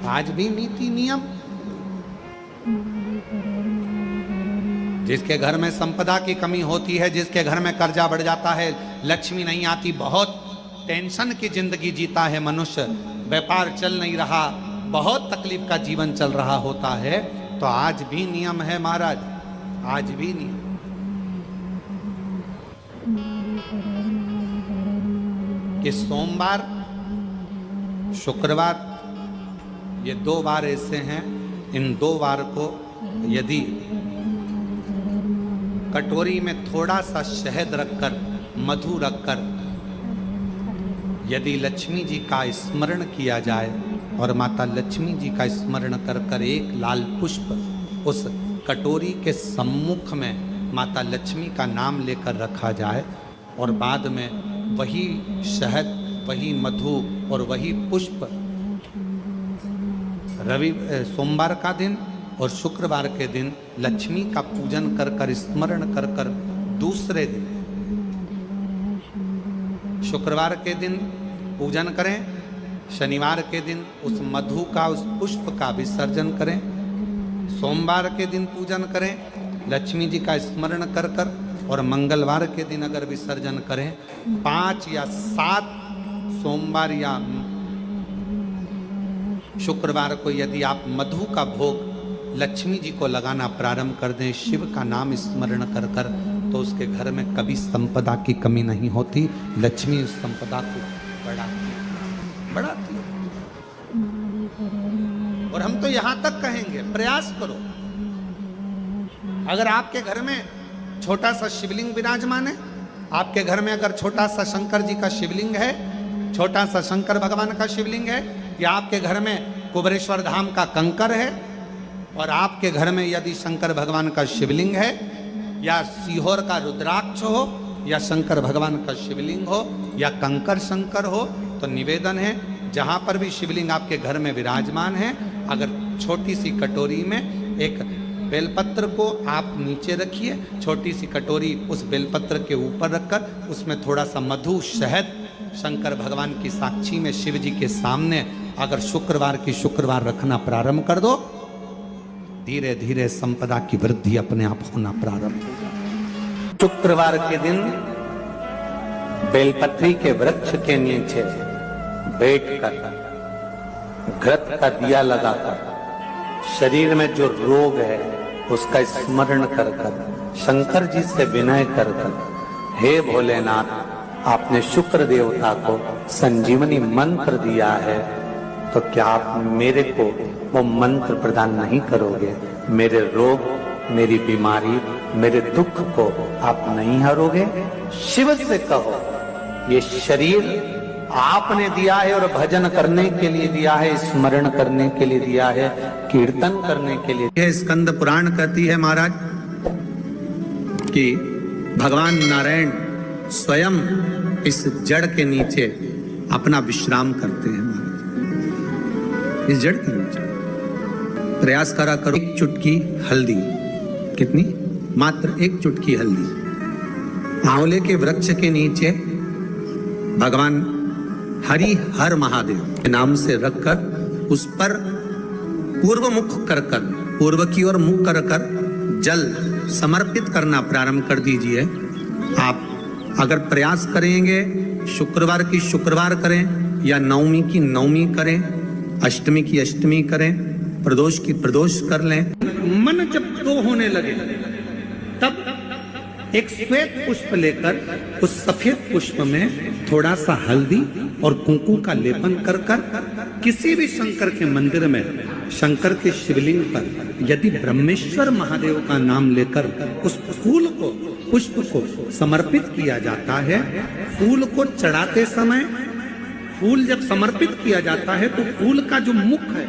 आज भी नीति नियम। जिसके घर में संपदा की कमी होती है, जिसके घर में कर्जा बढ़ जाता है, लक्ष्मी नहीं आती, बहुत टेंशन की जिंदगी जीता है मनुष्य, व्यापार चल नहीं रहा, बहुत तकलीफ का जीवन चल रहा होता है, तो आज भी नियम है महाराज, आज भी नियम। कि सोमवार, शुक्रवार, ये 2 बार ऐसे हैं, इन 2 बार को यदि कटोरी में थोड़ा सा शहद रखकर, मधु रखकर यदि लक्ष्मी जी का स्मरण किया जाए और माता लक्ष्मी जी का स्मरण कर कर एक लाल पुष्प उस कटोरी के सम्मुख में माता लक्ष्मी का नाम लेकर रखा जाए और बाद में वही शहद, वही मधु और वही पुष्प सोमवार का दिन और शुक्रवार के दिन लक्ष्मी का पूजन कर कर, स्मरण कर कर, दूसरे दिन शुक्रवार के दिन पूजन करें, शनिवार के दिन उस मधु का, उस पुष्प का विसर्जन करें, सोमवार के दिन पूजन करें लक्ष्मी जी का स्मरण कर कर, और मंगलवार के दिन अगर विसर्जन करें, 5 या 7 सोमवार या शुक्रवार को यदि आप मधु का भोग लक्ष्मी जी को लगाना प्रारंभ कर दें, शिव का नाम स्मरण कर कर, तो उसके घर में कभी संपदा की कमी नहीं होती, लक्ष्मी उस संपदा को बढ़ाती है। और हम तो यहां तक कहेंगे, प्रयास करो, अगर आपके घर में छोटा सा शिवलिंग विराजमान है, आपके घर में अगर छोटा सा शंकर जी का शिवलिंग है, छोटा सा शंकर भगवान का शिवलिंग है, या आपके घर में कुबेरेश्वर धाम का कंकर है, और आपके घर में यदि शंकर भगवान का शिवलिंग है, या सीहोर का रुद्राक्ष हो, या शंकर भगवान का शिवलिंग हो, या कंकर शंकर हो, तो निवेदन है जहाँ पर भी शिवलिंग आपके घर में विराजमान है, अगर छोटी सी कटोरी में एक बेलपत्र को आप नीचे रखिए, छोटी सी कटोरी उस बेलपत्र के ऊपर रखकर उसमें थोड़ा सा मधु, शहद, शंकर भगवान की साक्षी में शिव जी के सामने अगर शुक्रवार की शुक्रवार रखना प्रारंभ कर दो, धीरे धीरे संपदा की वृद्धि अपने आप होना प्रारंभ हो जाए। शुक्रवार के दिन बेलपत्री के वृक्ष के नीचे बैठकर घृत का दिया लगाकर शरीर में जो रोग है उसका स्मरण कर कर, शंकर जी से विनय कर कर, हे भोलेनाथ, आपने शुक्र देवता को संजीवनी मंत्र दिया है, तो क्या आप मेरे को वो मंत्र प्रदान नहीं करोगे? मेरे रोग, मेरी बीमारी, मेरे दुख को आप नहीं हरोगे? शिव से कहो, ये शरीर आपने दिया है और भजन करने के लिए दिया है, स्मरण करने के लिए दिया है, कीर्तन करने के लिए। यह स्कंद पुराण कहती है महाराज कि भगवान नारायण स्वयं इस जड़ के नीचे अपना विश्राम करते हैं महाराज, इस जड़ के नीचे। प्रयास करा करो, 1 चुटकी हल्दी, कितनी? मात्र 1 चुटकी हल्दी आंवले के वृक्ष के नीचे भगवान हरि हर महादेव के नाम से रखकर उस पर पूर्व मुख कर कर, पूर्व की ओर मुख कर कर जल समर्पित करना प्रारंभ कर दीजिए। आप अगर प्रयास करेंगे, शुक्रवार की शुक्रवार करें, या नवमी की नवमी करें, अष्टमी की अष्टमी करें, प्रदोष की प्रदोष कर लें। मन जब तो होने लगे तब एक श्वेत पुष्प लेकर उस सफेद पुष्प में थोड़ा सा हल्दी और कुंकू का लेपन कर कर किसी भी शंकर के मंदिर में, शंकर के शिवलिंग पर यदि ब्रह्मेश्वर महादेव का नाम लेकर उस फूल को, पुष्प को समर्पित किया जाता है, फूल को चढ़ाते समय, फूल जब समर्पित किया जाता है तो फूल का जो मुख है,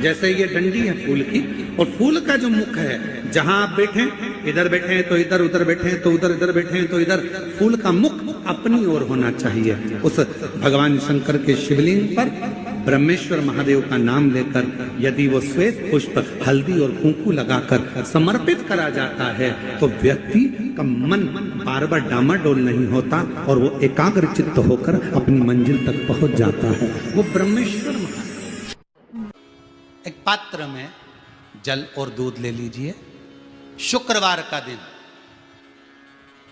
जैसे ये डंडी है फूल की, और फूल का जो मुख है, जहां आप बैठे, इधर बैठे हैं तो इधर, उधर बैठे हैं तो उधर, इधर बैठे हैं तो इधर, फूल का मुख अपनी ओर होना चाहिए। उस भगवान शंकर के शिवलिंग पर ब्रह्मेश्वर महादेव का नाम लेकर यदि वो श्वेत पुष्प, हल्दी और कुंकू लगाकर समर्पित करा जाता है, तो व्यक्ति का मन बार बार डामाडोल नहीं होता और वो एकाग्र चित्त होकर अपनी मंजिल तक पहुंच जाता है। वो ब्रह्मेश्वर महादेव पात्र में जल और दूध ले लीजिए। शुक्रवार का दिन,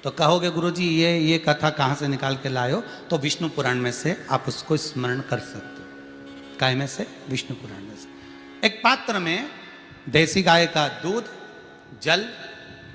तो कहोगे गुरुजी ये कथा कहाँ से निकाल के लाए हो? तो विष्णु पुराण में से आप उसको स्मरण कर सकते हो। काय में से? विष्णु पुराण में से। एक पात्र में देसी गाय का दूध, जल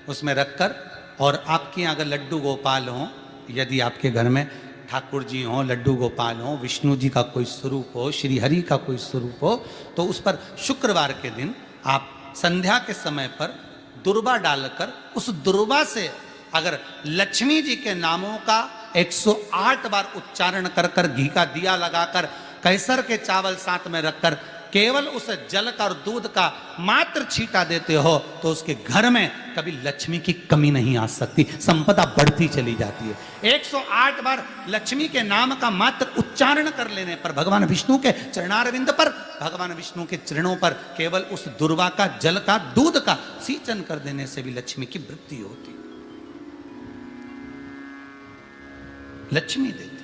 उसमें रखकर, और आपके यहाँ अगर लड्डू गोपाल हो, यदि आपके घर में ठाकुर जी हो, लड्डू गोपाल हो, विष्णु जी का कोई स्वरूप हो, श्री हरि का कोई स्वरूप हो, तो उस पर शुक्रवार के दिन आप संध्या के समय पर दुर्वा डालकर, उस दुर्वा से अगर लक्ष्मी जी के नामों का 108 बार उच्चारण कर कर, घी का दिया लगाकर, कैसर के चावल साथ में रखकर केवल उस जल का और दूध का मात्र छींटा देते हो, तो उसके घर में कभी लक्ष्मी की कमी नहीं आ सकती, संपदा बढ़ती चली जाती है। 108 बार लक्ष्मी के नाम का मात्र उच्चारण कर लेने पर, भगवान विष्णु के चरणारविंद पर, भगवान विष्णु के चरणों पर केवल उस दुर्वा का, जल का, दूध का सिंचन कर देने से भी लक्ष्मी की वृद्धि होती, लक्ष्मी देती है,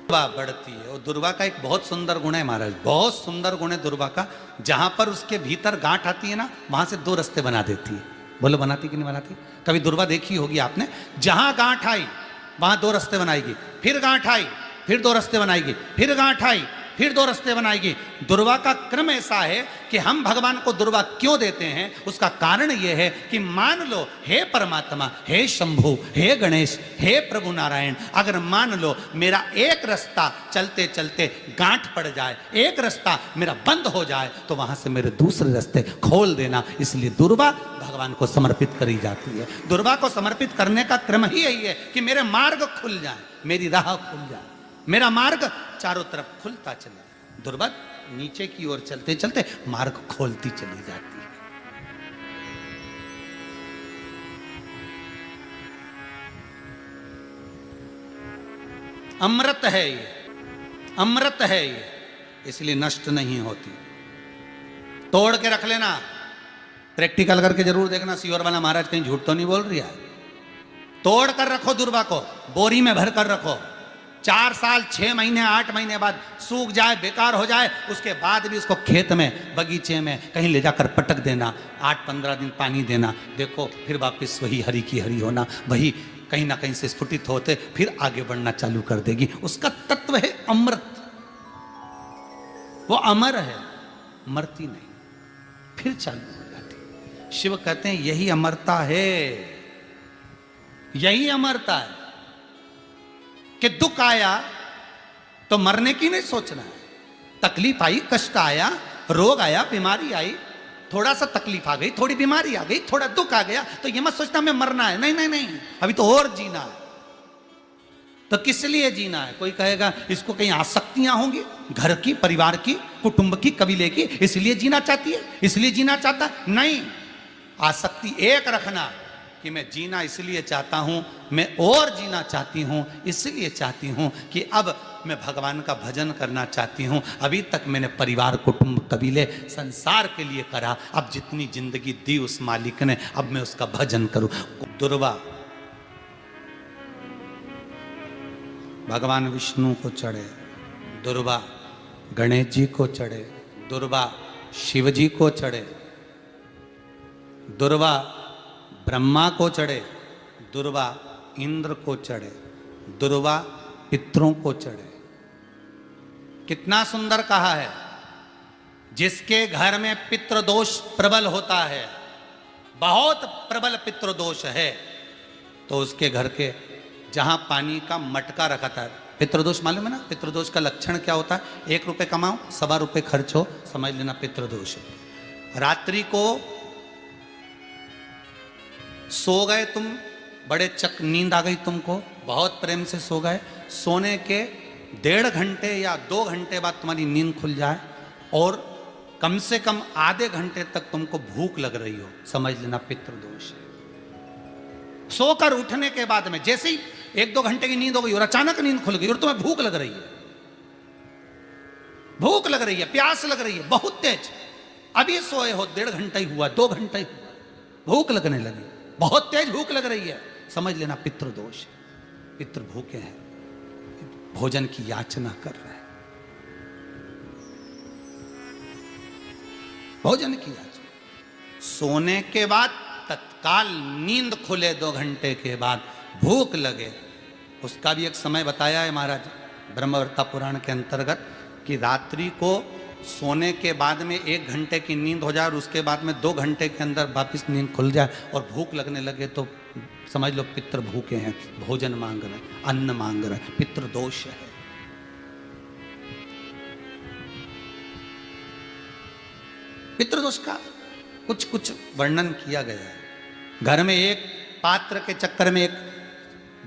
दुर्वा बढ़ती है। और दुर्वा का एक बहुत सुंदर गुण है महाराज, बहुत सुंदर गुण है दुर्वा का। जहां पर उसके भीतर गांठ आती है ना, वहां से 2 रास्ते बना देती है। बोलो बनाती कि नहीं बनाती? कभी दुर्वा देखी होगी आपने। जहां गांठ आई वहां 2 रास्ते बनाएगी, फिर गांठ आई फिर 2 रास्ते बनाएगी, फिर गांठ आई फिर 2 रास्ते बनाएगी। दुर्वा का क्रम ऐसा है कि हम भगवान को दुर्वा क्यों देते हैं? उसका कारण यह है कि मान लो, हे परमात्मा, हे शंभु, हे गणेश, हे प्रभु नारायण, अगर मान लो मेरा एक रास्ता चलते चलते गांठ पड़ जाए, एक रास्ता मेरा बंद हो जाए, तो वहां से मेरे दूसरे रास्ते खोल देना। इसलिए दुर्वा भगवान को समर्पित करी जाती है। दुर्वा को समर्पित करने का क्रम ही यही है कि मेरे मार्ग खुल जाए, मेरी राह खुल जाए, मेरा मार्ग चारों तरफ खुलता चले। दुर्वा नीचे की ओर चलते चलते मार्ग खोलती चली जाती है। अमृत है ये, अमृत है ये, इसलिए नष्ट नहीं होती। तोड़ के रख लेना, प्रैक्टिकल करके जरूर देखना, सियोर वाला महाराज कहीं झूठ तो नहीं बोल रही है। तोड़ कर रखो दुर्वा को, बोरी में भर कर रखो। 4 साल, 6 महीने, 8 महीने बाद सूख जाए, बेकार हो जाए, उसके बाद भी उसको खेत में, बगीचे में कहीं ले जाकर पटक देना, 8-15 दिन पानी देना। देखो फिर वापस वही हरि की हरि होना, वही कहीं ना कहीं से स्फुटित होते, फिर आगे बढ़ना चालू कर देगी। उसका तत्व है अमृत, वो अमर है, मरती नहीं, फिर चालू हो जाती। शिव कहते हैं यही अमरता है, यही अमरता है कि दुख आया तो मरने की नहीं सोचना है। तकलीफ आई, कष्ट आया, रोग आया, बीमारी आई, थोड़ा सा तकलीफ आ गई, थोड़ी बीमारी आ गई, थोड़ा दुख आ गया, तो ये मत सोचना मैं मरना है। नहीं नहीं नहीं, अभी तो और जीना है। तो किस लिए जीना है? कोई कहेगा इसको कहीं आसक्तियां होंगी, घर की, परिवार की, कुटुंब की, कबीले की, इसलिए जीना चाहती है, इसलिए जीना चाहता है। नहीं, आसक्ति एक रखना कि मैं जीना इसलिए चाहता हूं, मैं और जीना चाहती हूं, इसलिए चाहती हूं कि अब मैं भगवान का भजन करना चाहती हूं। अभी तक मैंने परिवार, कुटुंब, कबीले, संसार के लिए करा, अब जितनी जिंदगी दी उस मालिक ने, अब मैं उसका भजन करूं। दुर्वा भगवान विष्णु को चढ़े, दुर्वा गणेश जी को चढ़े, दुर्वा शिव जी को चढ़े, दुर्वा ब्रह्मा को चढ़े, दुर्वा इंद्र को चढ़े, दुर्वा पितरों को चढ़े। कितना सुंदर कहा है। जिसके घर में पितृदोष प्रबल होता है, बहुत प्रबल पितृदोष है, तो उसके घर के जहां पानी का मटका रखा था, पितृदोष मालूम है ना? पितृदोष का लक्षण क्या होता है? 1 रुपए कमाओ, 1.25 रुपए खर्च हो, समझ लेना पितृदोष है। रात्रि को सो गए तुम, बड़े चक नींद आ गई तुमको, बहुत प्रेम से सो गए, सोने के 1.5 घंटे या 2 घंटे बाद तुम्हारी नींद खुल जाए और कम से कम आधे घंटे तक तुमको भूख लग रही हो, समझ लेना पितृदोष है। सोकर उठने के बाद में जैसे ही 1-2 घंटे की नींद हो गई और अचानक नींद खुल गई और तुम्हें भूख लग रही है, भूख लग रही है, प्यास लग रही है बहुत तेज, अभी सोए हो, 1.5 घंटा ही हुआ, 2 घंटा ही हुआ, भूख लगने लगी, बहुत तेज भूख लग रही है, समझ लेना पितृदोष है। पितृ भूखे हैं, भोजन की याचना कर रहे हैं। भोजन किया जाए। सोने के बाद तत्काल नींद खुले 2 घंटे के बाद, भूख लगे, उसका भी एक समय बताया है महाराज ब्रह्मवर्ता पुराण के अंतर्गत कि रात्रि को सोने के बाद में 1 घंटे की नींद हो जाए और उसके बाद में 2 घंटे के अंदर वापिस नींद खुल जाए और भूख लगने लगे तो समझ लो पितृ भूखे हैं, भोजन मांग रहे हैं, अन्न मांग रहे हैं, पितृ दोष है। पितृदोष का कुछ कुछ वर्णन किया गया है। घर में एक पात्र के चक्कर में, एक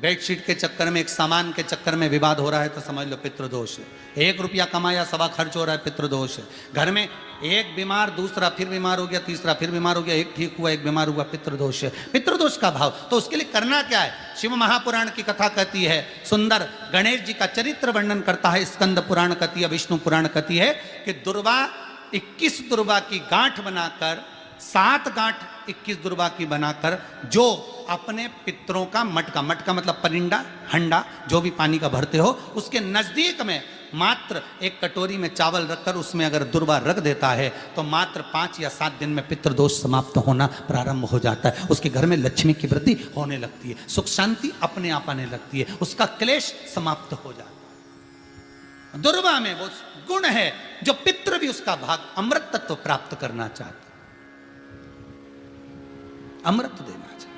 बेडशीट के चक्कर में, एक सामान के चक्कर में विवाद हो रहा है तो समझ लो पितृदोष है। 1 रुपया कमाया, सवा खर्च हो रहा है, पितृदोष है। घर में एक बीमार, दूसरा फिर बीमार हो गया, तीसरा फिर बीमार हो गया, एक ठीक हुआ, एक बीमार हुआ, पितृदोष है। पितृदोष का भाव, तो उसके लिए करना क्या है? शिव महापुराण की कथा कहती है, सुंदर गणेश जी का चरित्र वर्णन करता है, स्कंद पुराण कहती है, विष्णु पुराण कहती है कि दुर्वा 21 दुर्वा की गांठ बनाकर, 7 गांठ 21 दुर्वा की बनाकर जो अपने पितरों का मटका, मटका मतलब परिंडा, हंडा जो भी पानी का भरते हो, उसके नजदीक में मात्र एक कटोरी में चावल रखकर उसमें अगर दुर्वा रख देता है तो मात्र 5 या 7 दिन में पितृदोष समाप्त होना प्रारंभ हो जाता है। उसके घर में लक्ष्मी की वृद्धि होने लगती है, सुख शांति अपने आप आने लगती है, उसका क्लेश समाप्त हो जाता है। दुर्वा में वो गुण है जो पितृ भी उसका भाग अमृत तत्व प्राप्त करना चाहते, अमृत देना चाहते।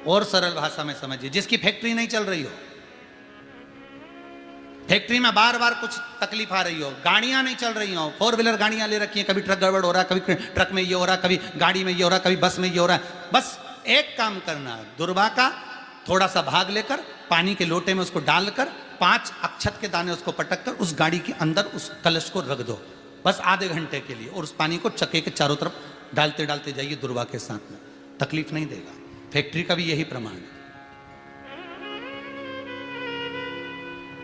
और सरल भाषा में समझिए, जिसकी फैक्ट्री नहीं चल रही हो, फैक्ट्री में बार बार कुछ तकलीफ आ रही हो, गाड़ियां नहीं चल रही हो, 4 व्हीलर गाड़ियां ले रखी हैं, कभी ट्रक गड़बड़ हो रहा है, कभी ट्रक में ये हो रहा है, कभी गाड़ी में ये हो रहा है, कभी बस में ये हो रहा है, बस एक काम करना है, दुर्वा का थोड़ा सा भाग लेकर पानी के लोटे में उसको डालकर 5 अक्षत के दाने उसको पटक कर उस गाड़ी के अंदर उस कलश को रख दो, बस आधे घंटे के लिए, और उस पानी को चक्के के चारों तरफ डालते डालते जाइए दुर्वा के साथ में, तकलीफ नहीं देगा। फैक्ट्री का भी यही प्रमाण है।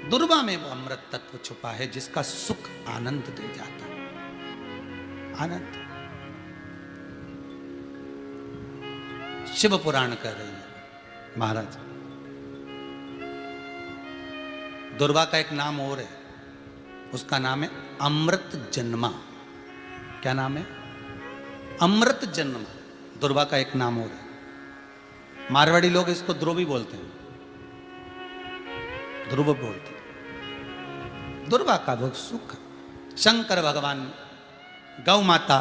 दुर्वा में वो अमृत तत्व छुपा है जिसका सुख आनंद दे जाता है, आनंद। शिव पुराण कह रही है महाराज, दुर्वा का एक नाम और है, उसका नाम है अमृत जन्मा। क्या नाम है? अमृत जन्मा। दुर्वा का एक नाम और है। मारवाड़ी लोग इसको ध्रुवी बोलते हैं, ध्रुव बोलते हैं। दुर्वा का वो सुख, शंकर भगवान गौ माता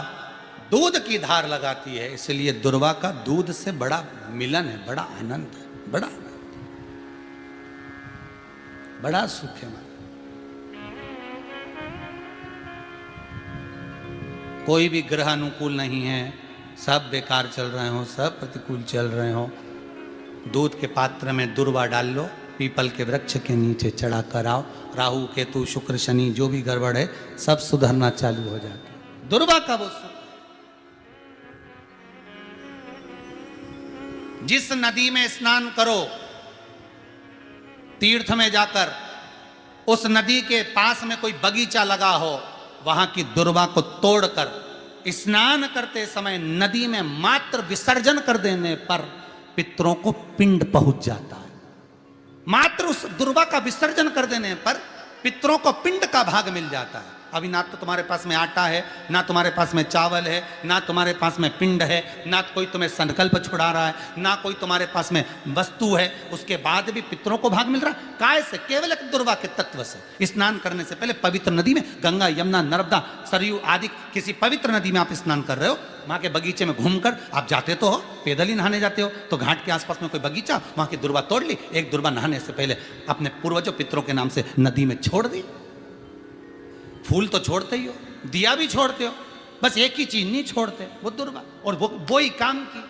दूध की धार लगाती है, इसलिए दुर्वा का दूध से बड़ा मिलन है, बड़ा आनंद है, बड़ा आनंद, बड़ा सुख है। कोई भी ग्रह अनुकूल नहीं है, सब बेकार चल रहे हो, सब प्रतिकूल चल रहे हो, दूध के पात्र में दुर्वा डाल लो, पीपल के वृक्ष के नीचे चढ़ा कर आओ, राहु केतु शुक्र शनि जो भी गड़बड़ है सब सुधरना चालू हो जाता है। दुर्वा का वो सुख। जिस नदी में स्नान करो, तीर्थ में जाकर, उस नदी के पास में कोई बगीचा लगा हो, वहां की दुर्वा को तोड़कर स्नान करते समय नदी में मात्र विसर्जन कर देने पर पितरों को पिंड पहुंच जाता है। मात्र उस दुर्वा का विसर्जन कर देने पर पितरों को पिंड का भाग मिल जाता है। अभी ना तो तुम्हारे पास में आटा है, ना तुम्हारे पास में चावल है, ना तुम्हारे पास में पिंड है, ना कोई तुम्हें संकल्प छुड़ा रहा है, ना कोई तुम्हारे पास में वस्तु है, उसके बाद भी पितरों को भाग मिल रहा है। काय से? केवल एक दुर्वा के तत्व से। स्नान करने से पहले पवित्र नदी में, गंगा यमुना नर्मदा सरयू आदि किसी पवित्र नदी में आप स्नान कर रहे हो, वहां के बगीचे में घूमकर आप जाते तो हो, पैदल ही नहाने जाते हो, तो घाट के आसपास में कोई बगीचा, वहां की दुर्वा तोड़ ली, एक दुर्वा नहाने से पहले अपने पूर्वजों पितरों के नाम से नदी में छोड़ दी। फूल तो छोड़ते ही हो, दिया भी छोड़ते हो, बस एक ही चीज नहीं छोड़ते, वो दुर्वा, और वो ही काम की,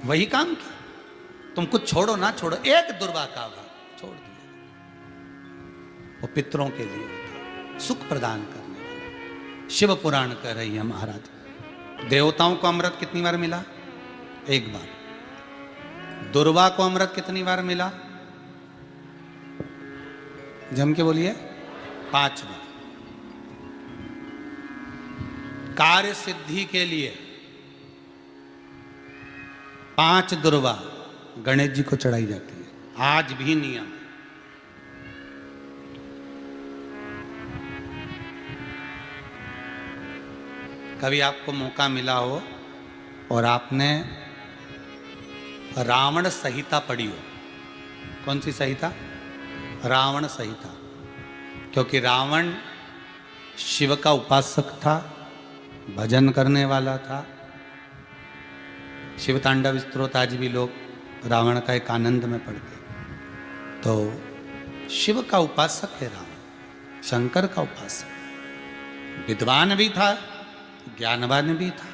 वही काम की। तुम कुछ छोड़ो ना छोड़ो, एक दुर्वा का भाग छोड़ दिया, वो पितरों के लिए होता है, सुख प्रदान करने वाला। शिव पुराण कह रही है महाराज, देवताओं को अमृत कितनी बार मिला? 1 बार। दुर्वा को अमृत कितनी बार मिला? जम के बोलिए, 5 बार। कार्य सिद्धि के लिए 5 दुर्वा गणेश जी को चढ़ाई जाती है, आज भी नियम। कभी आपको मौका मिला हो और आपने रावण संहिता पढ़ी हो। कौन सी संहिता? रावण संहिता। क्योंकि रावण शिव का उपासक था, भजन करने वाला था। शिव तांडव स्तोत्र आज भी लोग रावण का एक आनंद में पढ़ते। तो शिव का उपासक है रावण, शंकर का उपासक। विद्वान भी था, ज्ञानवान भी था।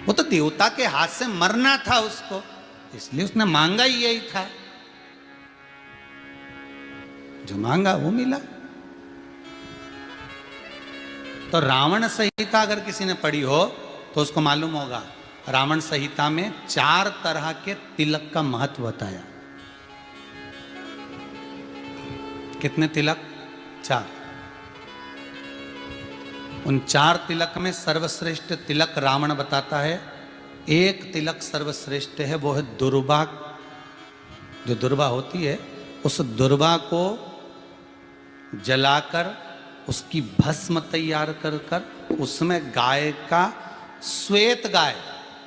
वो तो देवता के हाथ से मरना था उसको, इसलिए उसने मांगा ही यही था। जो मांगा वो मिला। तो रावण संहिता अगर किसी ने पढ़ी हो तो उसको मालूम होगा, रावण संहिता में 4 तरह के तिलक का महत्व बताया। कितने तिलक? 4। उन 4 तिलक में सर्वश्रेष्ठ तिलक रावण बताता है। एक तिलक सर्वश्रेष्ठ है, वो है दुर्वा। जो दुर्वा होती है, उस दुर्वा को जलाकर उसकी भस्म तैयार कर कर उसमें गाय का श्वेत गाय,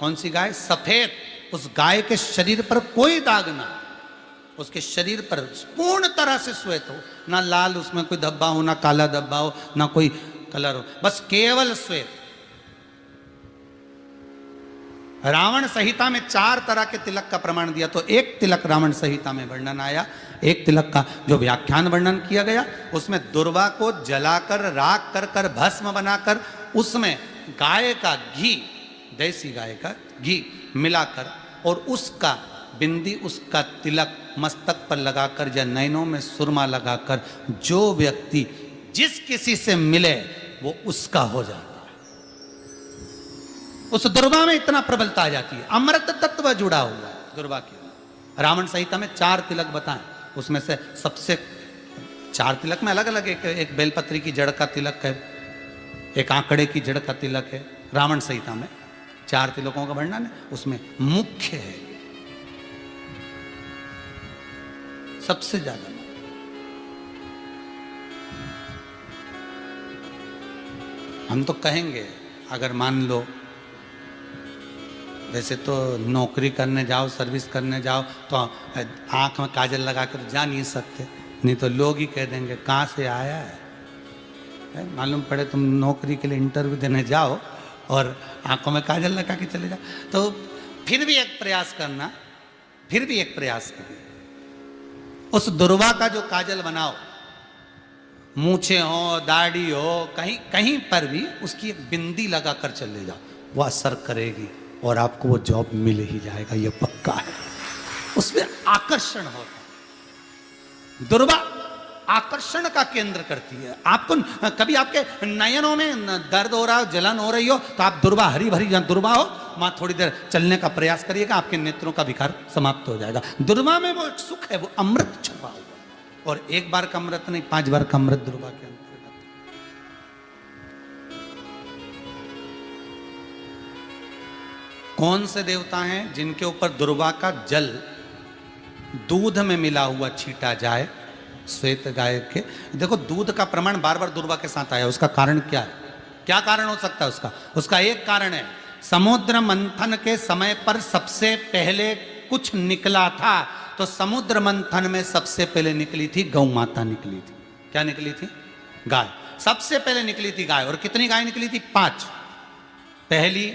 कौन सी गाय? सफेद। उस गाय के शरीर पर कोई दाग ना, उसके शरीर पर पूर्ण तरह से श्वेत हो, ना लाल उसमें कोई धब्बा हो, ना काला धब्बा हो, ना कोई कलर हो, बस केवल श्वेत। रावण संहिता में 4 तरह के तिलक का प्रमाण दिया। तो एक तिलक रावण संहिता में वर्णन आया, एक तिलक का जो व्याख्यान वर्णन किया गया, उसमें दुर्वा को जलाकर राख कर कर भस्म बनाकर उसमें गाय का घी, देसी गाय का घी मिलाकर और उसका बिंदी, उसका तिलक मस्तक पर लगाकर या नैनों में सुरमा लगाकर जो व्यक्ति जिस किसी से मिले वो उसका हो जाता है। उस दुर्वा में इतना प्रबलता आ जाती है, अमृत तत्व जुड़ा हुआ है दुर्वा के। रावण संहिता में 4 तिलक बताएं, उसमें से सबसे 4 तिलक में अलग अलग, एक बेलपत्री की जड़ का तिलक है, एक आंकड़े की जड़ का तिलक है। रावण संहिता में 4 तिलकों का वर्णन है, उसमें मुख्य है सबसे ज्यादा। हम तो कहेंगे, अगर मान लो वैसे तो नौकरी करने जाओ, सर्विस करने जाओ तो आंख में काजल लगा कर जा नहीं सकते, नहीं तो लोग ही कह देंगे कहाँ से आया है। मालूम पड़े तुम नौकरी के लिए इंटरव्यू देने जाओ और आंखों में काजल लगा के चले जाओ, तो फिर भी एक प्रयास करना, फिर भी एक प्रयास करना। उस दुर्वा का जो काजल बनाओ, मूछे हो, दाढ़ी हो, कहीं कहीं पर भी उसकी एक बिंदी लगा कर चले जाओ, वो असर करेगी और आपको वो जॉब मिल ही जाएगा, ये पक्का है। उसमें आकर्षण होता है। दुर्वा आकर्षण का केंद्र करती है। आपको कभी आपके नयनों में दर्द हो रहा हो, जलन हो रही हो, तो आप दुर्वा, हरी भरी जहाँ दुर्वा हो वहां थोड़ी देर चलने का प्रयास करिएगा, आपके नेत्रों का विकार समाप्त हो जाएगा। दुर्वा में वो एक सुख है, वो अमृत छुपा हुआ, और एक बार का अमृत नहीं, 5 बार का अमृत दुर्वा के अंतर्गत। कौन से देवता हैं जिनके ऊपर दुर्वा का जल दूध में मिला हुआ छीटा जाए? श्वेत गाय के। देखो, दूध का प्रमाण बार बार दुर्वा के साथ आया, उसका कारण क्या है? क्या कारण हो सकता है उसका? उसका एक कारण है, समुद्र मंथन के समय पर सबसे पहले कुछ निकला था, तो समुद्र मंथन में सबसे पहले निकली थी गौ माता निकली थी। क्या निकली थी? गाय। सबसे पहले निकली थी गाय। और कितनी गाय निकली थी? 5। पहली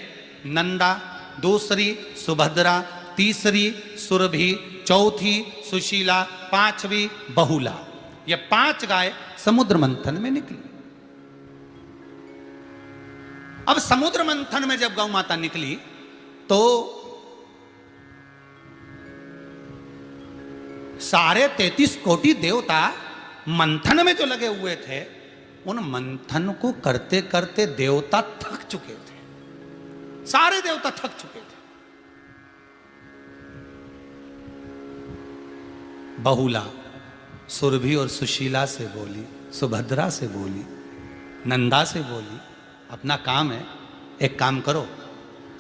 नंदा, दूसरी सुभद्रा, तीसरी सुरभि, चौथी सुशीला, 5वीं बहुला। ये 5 गाय समुद्र मंथन में निकली। अब समुद्र मंथन में जब गौ माता निकली तो सारे 33 कोटि देवता मंथन में जो लगे हुए थे, उन मंथन को करते करते देवता थक चुके थे। सारे देवता थक चुके थे। बहुला सुरभि और सुशीला से बोली, सुभद्रा से बोली, नंदा से बोली, अपना काम है, एक काम करो,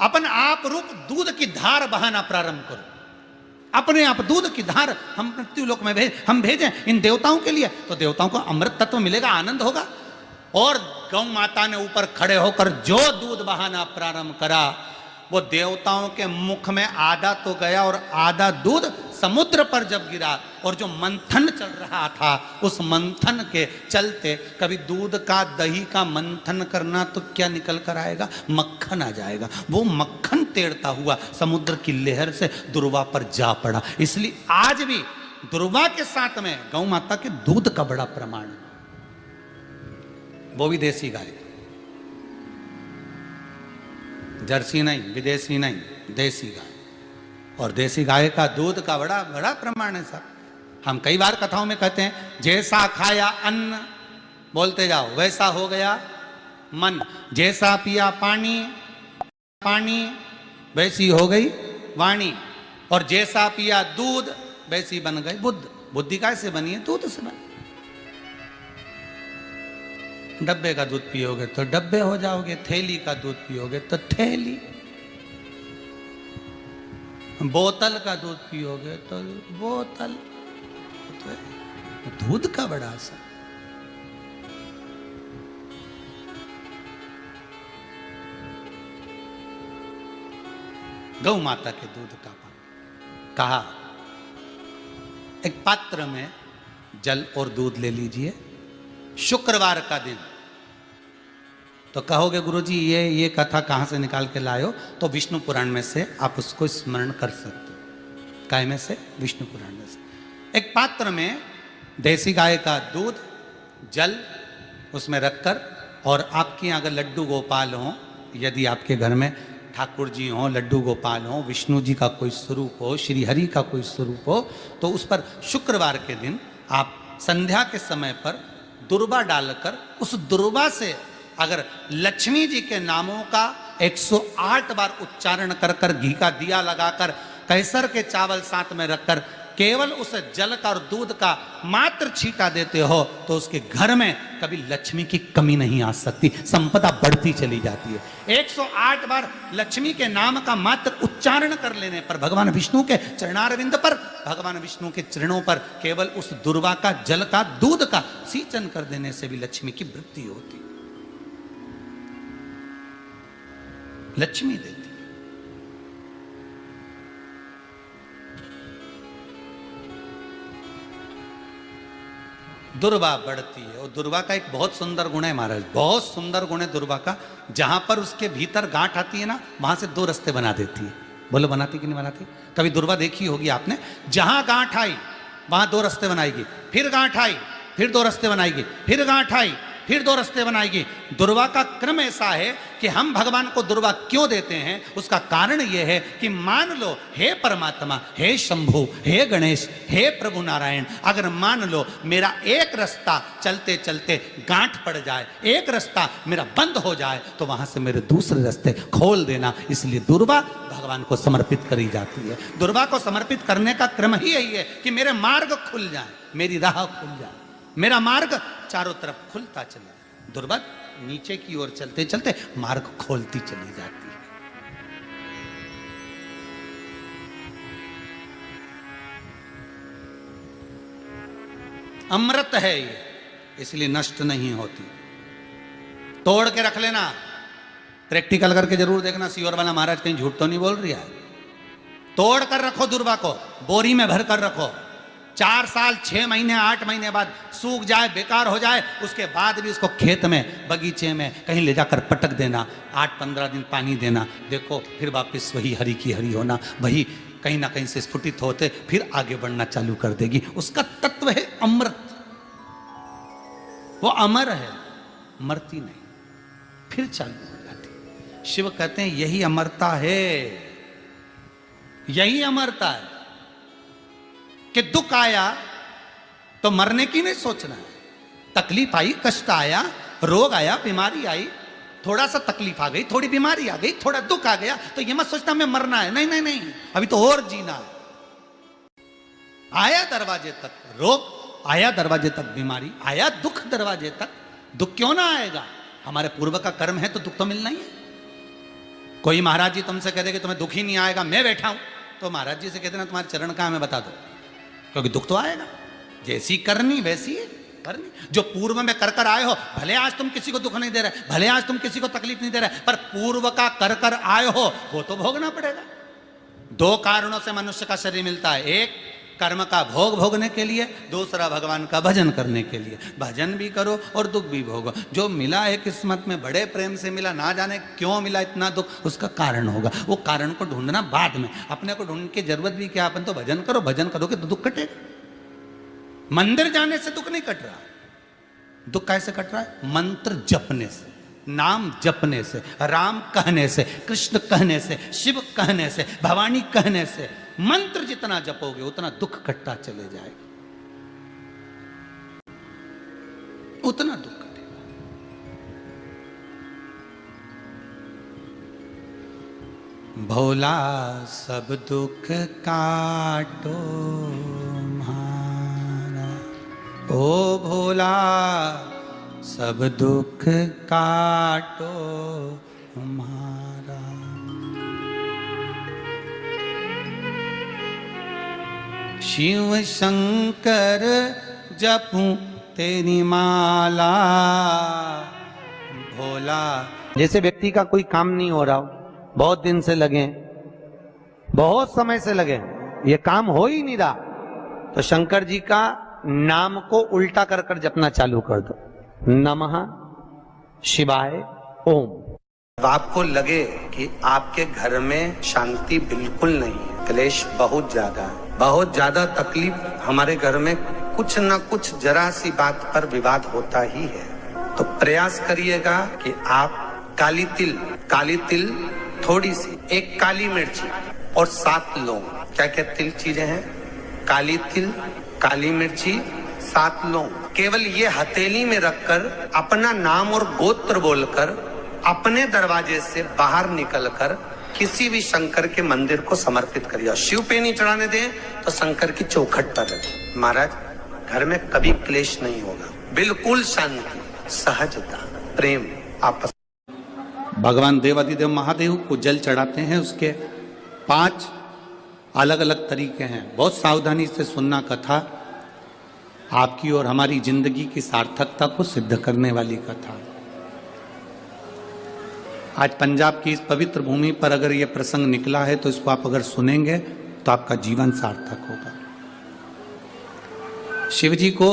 अपन आप रूप दूध की धार बहाना प्रारंभ करो। अपने आप दूध की धार हम मृत्युलोक में हम भेजें इन देवताओं के लिए, तो देवताओं को अमृत तत्व मिलेगा, आनंद होगा। और गौ माता ने ऊपर खड़े होकर जो दूध बहाना प्रारंभ करा, वो देवताओं के मुख में आधा तो गया और आधा दूध समुद्र पर जब गिरा, और जो मंथन चल रहा था उस मंथन के चलते, कभी दूध का दही का मंथन करना तो क्या निकल कर आएगा, मक्खन आ जाएगा। वो मक्खन तेड़ता हुआ समुद्र की लहर से दुर्वा पर जा पड़ा। इसलिए आज भी दुर्वा के साथ में गौ माता के दूध का बड़ा प्रमाण है, वो भी देसी गाय, जर्सी नहीं, विदेशी नहीं, देसी गाय। और देसी गाय का दूध का बड़ा बड़ा प्रमाण है साहब। हम कई बार कथाओं में कहते हैं, जैसा खाया अन्न, बोलते जाओ, वैसा हो गया मन। जैसा पिया पानी, पानी वैसी हो गई वाणी। और जैसा पिया दूध, वैसी बन गई बुद्ध। बुद्धि कैसे बनी है? दूध से बनी। डब्बे का दूध पियोगे तो डब्बे हो जाओगे, थैली का दूध पियोगे तो थैली, बोतल का दूध पियोगे तो बोतल। तो दूध का बड़ा असर। गौ माता के दूध का पान। कहा एक पात्र में जल और दूध ले लीजिए, शुक्रवार का दिन। तो कहोगे गुरुजी ये कथा कहाँ से निकाल के लाए हो? तो विष्णु पुराण में से आप उसको स्मरण कर सकते हो। काय में से? विष्णु पुराण में से। एक पात्र में देसी गाय का दूध, जल उसमें रखकर, और आपके यहाँ अगर लड्डू गोपाल हो, यदि आपके घर में ठाकुर जी हो, लड्डू गोपाल हो, विष्णु जी का कोई स्वरूप हो, श्री हरि का कोई स्वरूप हो, तो उस पर शुक्रवार के दिन आप संध्या के समय पर दुर्वा डालकर, उस दुर्वा से अगर लक्ष्मी जी के नामों का 108 बार उच्चारण कर कर, घी का दिया लगाकर, कैसर के चावल साथ में रखकर, केवल उस जल का और दूध का मात्र छींटा देते हो, तो उसके घर में कभी लक्ष्मी की कमी नहीं आ सकती, संपदा बढ़ती चली जाती है। 108 बार लक्ष्मी के नाम का मात्र उच्चारण कर लेने पर, भगवान विष्णु के चरणारविंद पर, भगवान विष्णु के चरणों पर केवल उस दुर्वा का, जल का, दूध का सींचन कर देने से भी लक्ष्मी की वृद्धि होती, लक्ष्मी देती। दुर्वा बढ़ती है। और दुर्वा का एक बहुत सुंदर गुण है महाराज, बहुत सुंदर गुण है दुर्वा का। जहां पर उसके भीतर गांठ आती है ना, वहां से 2 रास्ते बना देती है। बोलो बनाती कि नहीं बनाती? कभी दुर्वा देखी होगी आपने। जहां गांठ आई वहां 2 रास्ते बनाएगी, फिर गांठ आई फिर 2 रास्ते बनाएगी, फिर गांठ आई फिर 2 रास्ते बनाएगी। दुर्वा का क्रम ऐसा है कि हम भगवान को दुर्वा क्यों देते हैं? उसका कारण यह है कि मान लो, हे परमात्मा, हे शंभु, हे गणेश, हे प्रभु नारायण, अगर मान लो मेरा एक रास्ता चलते चलते गांठ पड़ जाए, एक रास्ता मेरा बंद हो जाए, तो वहां से मेरे दूसरे रास्ते खोल देना। इसलिए दुर्वा भगवान को समर्पित करी जाती है। दुर्वा को समर्पित करने का क्रम ही यही है कि मेरे मार्ग खुल जाए, मेरी राह खुल जाए, मेरा मार्ग चारों तरफ खुलता चले। दुर्वा नीचे की ओर चलते चलते मार्ग खोलती चली जाती है। अमृत है ये, इसलिए नष्ट नहीं होती। तोड़ के रख लेना, प्रैक्टिकल करके जरूर देखना, सीवर वाला महाराज कहीं झूठ तो नहीं बोल रही है। तोड़ कर रखो दुर्वा को, बोरी में भर कर रखो। 4 साल, 6 महीने, 8 महीने बाद सूख जाए, बेकार हो जाए, उसके बाद भी उसको खेत में, बगीचे में कहीं ले जाकर पटक देना, 8-15 दिन पानी देना। देखो फिर वापस वही हरी की हरी होना, वही कहीं ना कहीं से स्फुटित होते फिर आगे बढ़ना चालू कर देगी। उसका तत्व है अमृत, वो अमर है, मरती नहीं, फिर चालू हो जाती। शिव कहते हैं यही अमरता है, यही अमरता है कि दुख आया तो मरने की नहीं सोचना है। तकलीफ आई, कष्ट आया, रोग आया, बीमारी आई, थोड़ा सा तकलीफ आ गई, थोड़ी बीमारी आ गई, थोड़ा दुख आ गया, तो ये मत सोचना मैं मरना है। नहीं नहीं नहीं, अभी तो और जीना है। आया दरवाजे तक रोग, आया दरवाजे तक बीमारी, आया दुख दरवाजे तक, दुख क्यों ना आएगा? हमारे पूर्व का कर्म है तो दुख तो मिलना ही है। कोई महाराज जी तुमसे कह दे कि तुम्हें दुख ही नहीं आएगा, मैं बैठा हूं, तो महाराज जी से कहते ना तुम्हारे चरण कहाँ, हमें बता दो, क्योंकि दुख तो आएगा। जैसी करनी वैसी है, पर नहीं। जो पूर्व में कर कर आए हो, भले आज तुम किसी को दुख नहीं दे रहे, भले आज तुम किसी को तकलीफ नहीं दे रहे, पर पूर्व का कर कर आए हो वो तो भोगना पड़ेगा। दो कारणों से मनुष्य का शरीर मिलता है, एक कर्म का भोग भोगने के लिए, दूसरा भगवान का भजन करने के लिए। भजन भी करो और दुख भी भोगो। जो मिला है किस्मत में, बड़े प्रेम से मिला, ना जाने क्यों मिला इतना दुख, उसका कारण होगा। वो कारण को ढूंढना बाद में, अपने को ढूंढने की जरूरत भी क्या, अपन तो भजन करो, भजन करोगे तो दुख कटेगा। मंदिर जाने से दुख नहीं कट रहा, दुख कैसे कट रहा है? मंत्र जपने से, नाम जपने से, राम कहने से, कृष्ण कहने से, शिव कहने से, भवानी कहने से। मंत्र जितना जपोगे उतना दुख कटता चले जाएगा, उतना दुख कटेगा। भोला सब दुख काटो म्हारा, ओ भोला सब दुख काटो हमारा। शिव शंकर जपूं तेरी माला, भोला। जैसे व्यक्ति का कोई काम नहीं हो रहा हो, बहुत दिन से लगे, बहुत समय से लगे, ये काम हो ही नहीं रहा, तो शंकर जी का नाम को उल्टा कर कर जपना चालू कर दो। नमः शिवाय ओम। अब आपको लगे कि आपके घर में शांति बिल्कुल नहीं है, क्लेश बहुत ज्यादा है, बहुत ज्यादा तकलीफ, हमारे घर में कुछ न कुछ जरा सी बात पर विवाद होता ही है, तो प्रयास करिएगा कि आप काली तिल थोड़ी सी, एक काली मिर्ची और 7 लौंग, क्या क्या तिल चीजें हैं, काली तिल, काली मिर्ची, 7 लौंग, केवल ये हथेली में रखकर अपना नाम और गोत्र बोलकर अपने दरवाजे से बाहर निकलकर किसी भी शंकर के मंदिर को समर्पित करिए। शिव पे नहीं चढ़ाने दें तो शंकर की चौखट पर रखें। महाराज, घर में कभी क्लेश नहीं होगा, बिल्कुल शांति, सहजता, प्रेम आपस। भगवान देवाधिदेव महादेव को जल चढ़ाते हैं, उसके 5 अलग अलग तरीके हैं। बहुत सावधानी से सुनना कथा, आपकी और हमारी जिंदगी की सार्थकता को सिद्ध करने वाली कथा। आज पंजाब की इस पवित्र भूमि पर अगर यह प्रसंग निकला है तो इसको आप अगर सुनेंगे तो आपका जीवन सार्थक होगा। शिव जी को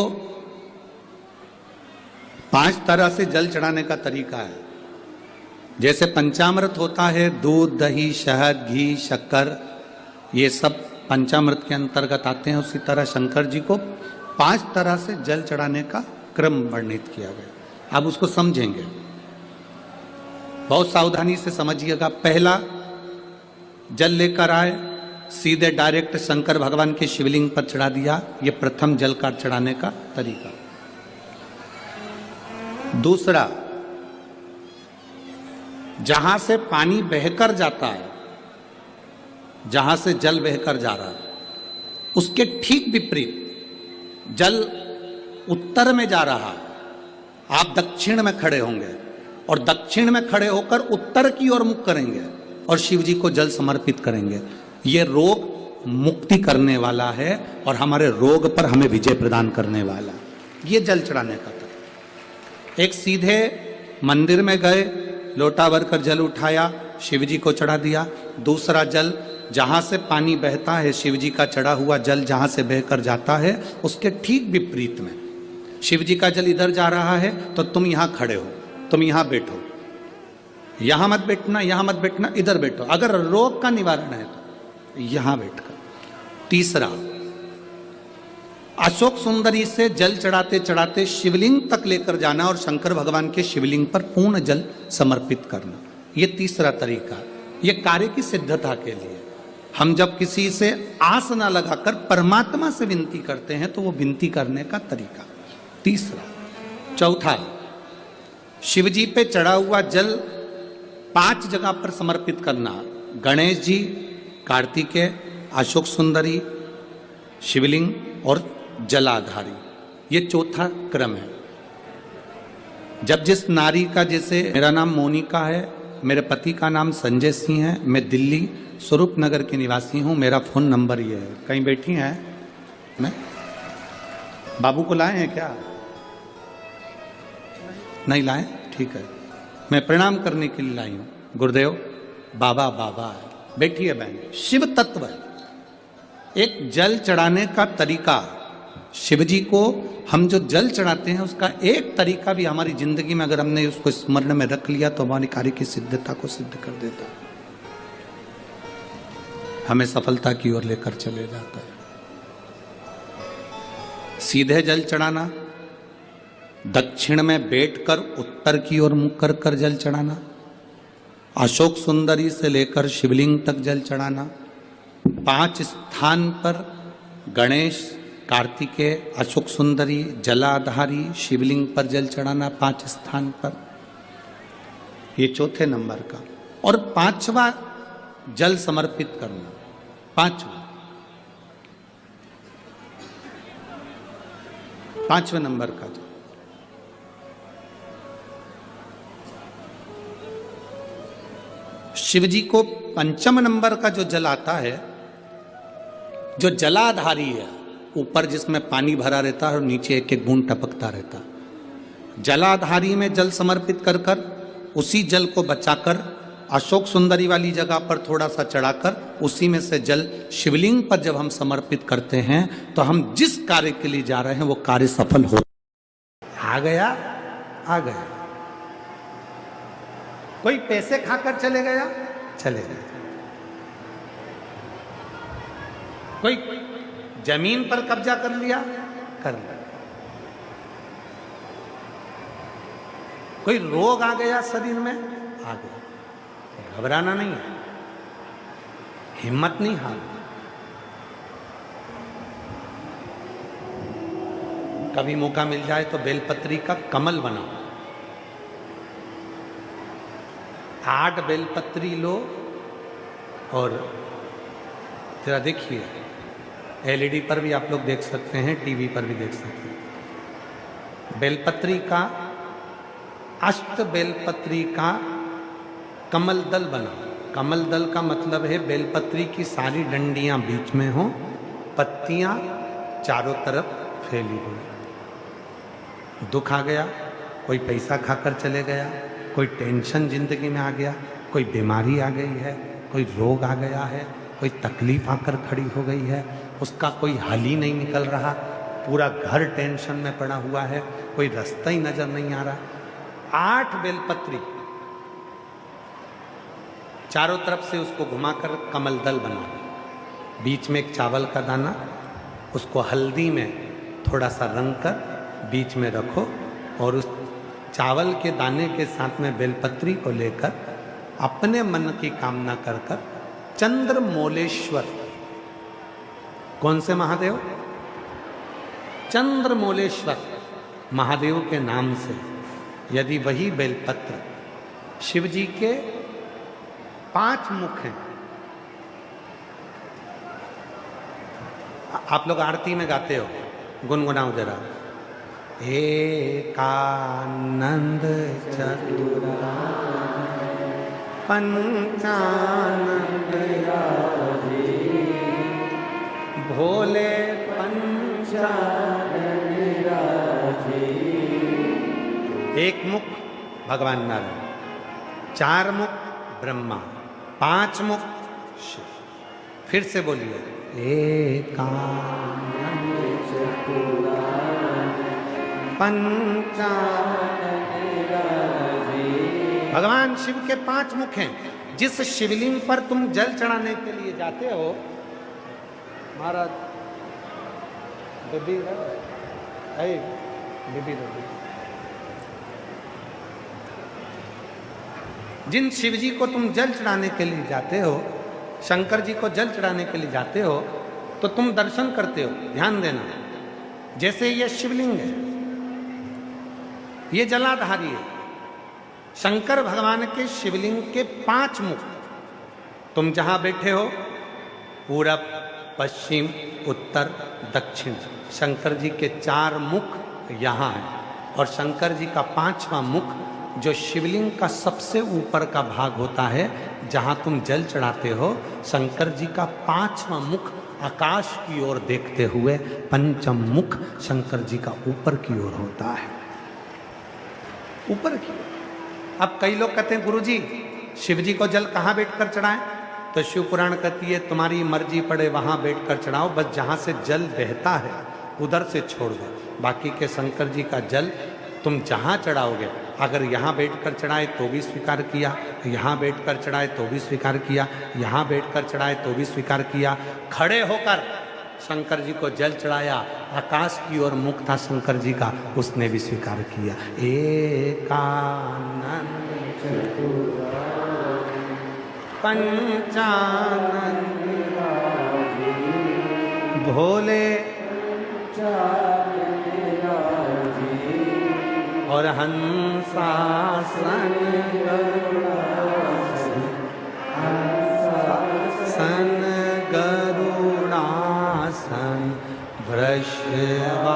5 तरह से जल चढ़ाने का तरीका है। जैसे पंचामृत होता है, दूध, दही, शहद, घी, शक्कर, ये सब पंचामृत के अंतर्गत आते हैं, उसी तरह शंकर जी को 5 तरह से जल चढ़ाने का क्रम वर्णित किया गया। अब उसको समझेंगे, बहुत सावधानी से समझिएगा। पहला, जल लेकर आए, सीधे डायरेक्ट शंकर भगवान के शिवलिंग पर चढ़ा दिया, ये प्रथम जल का चढ़ाने का तरीका। दूसरा, जहां से पानी बहकर जाता है, जहां से जल बहकर जा रहा है, उसके ठीक विपरीत जल उत्तर में जा रहा है, आप दक्षिण में खड़े होंगे और दक्षिण में खड़े होकर उत्तर की ओर मुख करेंगे और शिव जी को जल समर्पित करेंगे। ये रोग मुक्ति करने वाला है और हमारे रोग पर हमें विजय प्रदान करने वाला। ये जल चढ़ाने का तरीका। एक, सीधे मंदिर में गए, लोटा भरकर जल उठाया, शिव जी को चढ़ा दिया। दूसरा जल, जहां से पानी बहता है, शिव जी का चढ़ा हुआ जल जहां से बहकर जाता है, उसके ठीक विपरीत में शिव जी का जल इधर जा रहा है तो तुम यहां खड़े हो, तुम यहां बैठो, यहां मत बैठना, यहां मत बैठना, इधर बैठो। अगर रोग का निवारण है तो यहां बैठकर। तीसरा, अशोक सुंदरी से जल चढ़ाते चढ़ाते शिवलिंग तक लेकर जाना और शंकर भगवान के शिवलिंग पर पूर्ण जल समर्पित करना। ये तीसरा तरीका, ये कार्य की सिद्धता के लिए। हम जब किसी से आस ना लगाकर परमात्मा से विनती करते हैं तो वो विनती करने का तरीका। तीसरा। चौथा, शिव जी पे चढ़ा हुआ जल 5 जगह पर समर्पित करना। गणेश जी, कार्तिकेय, अशोक सुंदरी, शिवलिंग और जलाधारी। ये चौथा क्रम है। जब जिस नारी का, जैसे मेरा नाम मोनिका है, मेरे पति का नाम संजय सिंह है, मैं दिल्ली स्वरूप नगर के निवासी हूं, मेरा फोन नंबर ये है। कहीं बैठी हैं? मैं बाबू को लाए हैं क्या? नहीं लाए? ठीक है, मैं प्रणाम करने के लिए लाई हूं। गुरुदेव, बाबा बाबा है। बैठिए बहन। शिव तत्व है, एक जल चढ़ाने का तरीका। शिव जी को हम जो जल चढ़ाते हैं उसका एक तरीका भी हमारी जिंदगी में अगर हमने उसको स्मरण में रख लिया तो हमारी कार्य की सिद्धता को सिद्ध कर देता है, हमें सफलता की ओर लेकर चले जाता है। सीधे जल चढ़ाना, दक्षिण में बैठकर उत्तर की ओर मुख कर कर जल चढ़ाना, अशोक सुंदरी से लेकर शिवलिंग तक जल चढ़ाना, 5 स्थान पर गणेश, कार्तिकेय, अशोक सुंदरी, जलाधारी, शिवलिंग पर जल चढ़ाना 5 स्थान पर, ये चौथे नंबर का। और 5वां जल समर्पित करना, 5वें नंबर का जल। शिव जी को 5म नंबर का जो जल आता है, जो जलाधारी है, ऊपर जिसमें पानी भरा रहता है और नीचे एक एक बूंद टपकता रहता, जलाधारी में जल समर्पित कर कर उसी जल को बचाकर अशोक सुंदरी वाली जगह पर थोड़ा सा चढ़ाकर उसी में से जल शिवलिंग पर जब हम समर्पित करते हैं तो हम जिस कार्य के लिए जा रहे हैं वो कार्य सफल हो। आ गया, आ गया। कोई पैसे खाकर चले गया, चले गए। कोई जमीन पर कब्जा कर लिया, कर लिया। कोई रोग आ गया शरीर में, आ गया। घबराना नहीं है, हिम्मत नहीं हारना। कभी मौका मिल जाए तो बेलपत्री का कमल बनाओ, 8 बेलपत्री लो और जरा देखिए, एलईडी पर भी आप लोग देख सकते हैं, टीवी पर भी देख सकते हैं। बेलपत्री का, अष्ट बेलपत्री का कमल दल बनाओ। कमल दल का मतलब है बेलपत्री की सारी डंडियां बीच में हो, पत्तियां चारों तरफ फैली हुई। दुख आ गया, कोई पैसा खाकर चले गया, कोई टेंशन जिंदगी में आ गया, कोई बीमारी आ गई है, कोई रोग आ गया है, कोई तकलीफ आकर खड़ी हो गई है, उसका कोई हल ही नहीं निकल रहा, पूरा घर टेंशन में पड़ा हुआ है, कोई रास्ता ही नजर नहीं आ रहा। 8 बेलपत्री चारों तरफ से उसको घुमाकर कमल दल बना दो। बीच में एक चावल का दाना, उसको हल्दी में थोड़ा सा रंग कर बीच में रखो और उस चावल के दाने के साथ में बेलपत्री को लेकर अपने मन की कामना कर कर चंद्रमौलेश्वर, कौन से महादेव? चंद्रमौलेश्वर महादेव के नाम से यदि वही बेलपत्र, शिव जी के 5 मुख हैं। आप लोग आरती में गाते हो, गुनगुनाओ जरा। एकानंद चतुरा पंचानंद भोले एक मुख भगवान नारायण, 4 मुख ब्रह्मा, 5 मुख शिव। फिर से बोलिए, एकानंद भगवान शिव के 5 मुख हैं। जिस शिवलिंग पर तुम जल चढ़ाने के लिए जाते हो, महाराज जिन शिव जी को तुम जल चढ़ाने के लिए जाते हो, शंकर जी को जल चढ़ाने के लिए जाते हो, तो तुम दर्शन करते हो। ध्यान देना, जैसे ये शिवलिंग है, ये जलाधारी है। शंकर भगवान के शिवलिंग के 5 मुख, तुम जहां बैठे हो, पूरब, पश्चिम, उत्तर, दक्षिण, शंकर जी के 4 मुख यहाँ हैं। और शंकर जी का 5वां मुख जो शिवलिंग का सबसे ऊपर का भाग होता है, जहां तुम जल चढ़ाते हो, शंकर जी का 5वां मुख आकाश की ओर देखते हुए 5म मुख शंकर जी का ऊपर की ओर होता है। ऊपर की ओर। अब कई लोग कहते हैं गुरुजी शिव जी को जल कहाँ बैठकर चढ़ाएं? तो शिव पुराण कहती है तुम्हारी मर्जी पड़े वहां बैठकर चढ़ाओ, बस जहां से जल बहता है उधर से छोड़ दो। बाकी के शंकर जी का जल तुम जहां चढ़ाओगे, अगर यहाँ बैठकर चढ़ाए तो भी स्वीकार किया, यहाँ बैठकर चढ़ाए तो भी स्वीकार किया, यहाँ बैठकर चढ़ाए तो भी स्वीकार किया। खड़े होकर शंकर जी को जल चढ़ाया, आकाश की ओर मुख था शंकर जी का, उसने भी स्वीकार किया। एकानन पंचानन भोले और हंसासन गरुड़ासन वृषवाहन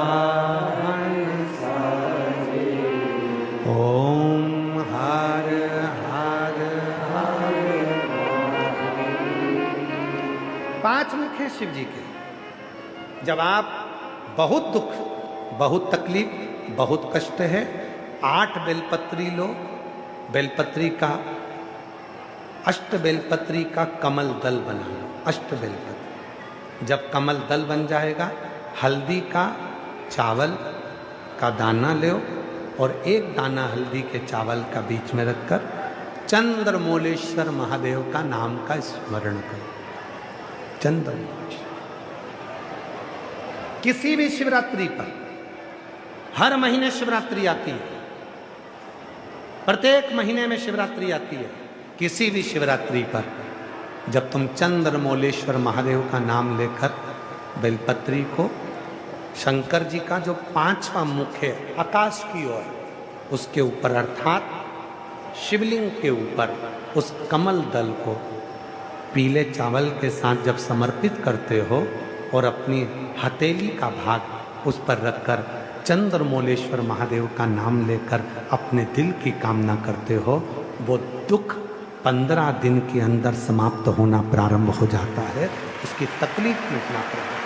ओम हर हर हर। पांच मुख हैं शिव जी के। जब आप बहुत दुख, बहुत तकलीफ, बहुत कष्ट है, 8 बेलपत्री लो, बेलपत्री का अष्ट बेलपत्री का कमल दल बना लो, अष्ट बेलपत्री। जब कमल दल बन जाएगा, हल्दी का चावल का दाना लो और एक दाना हल्दी के चावल का बीच में रखकर चंद्रमौलेश्वर महादेव का नाम का स्मरण करो। चंद्रमौलेश्वर किसी भी शिवरात्रि पर, हर महीने शिवरात्रि आती है, प्रत्येक महीने में शिवरात्रि आती है। किसी भी शिवरात्रि पर जब तुम चंद्रमौलेश्वर महादेव का नाम लेकर बेलपत्री को शंकर जी का जो 5वां मुख है आकाश की ओर, उसके ऊपर अर्थात शिवलिंग के ऊपर उस कमल दल को पीले चावल के साथ जब समर्पित करते हो और अपनी हथेली का भाग उस पर रखकर चंद्रमौलेश्वर महादेव का नाम लेकर अपने दिल की कामना करते हो, वो दुख 15 दिन के अंदर समाप्त होना प्रारंभ हो जाता है, उसकी तकलीफ मिटना प्रारंभ।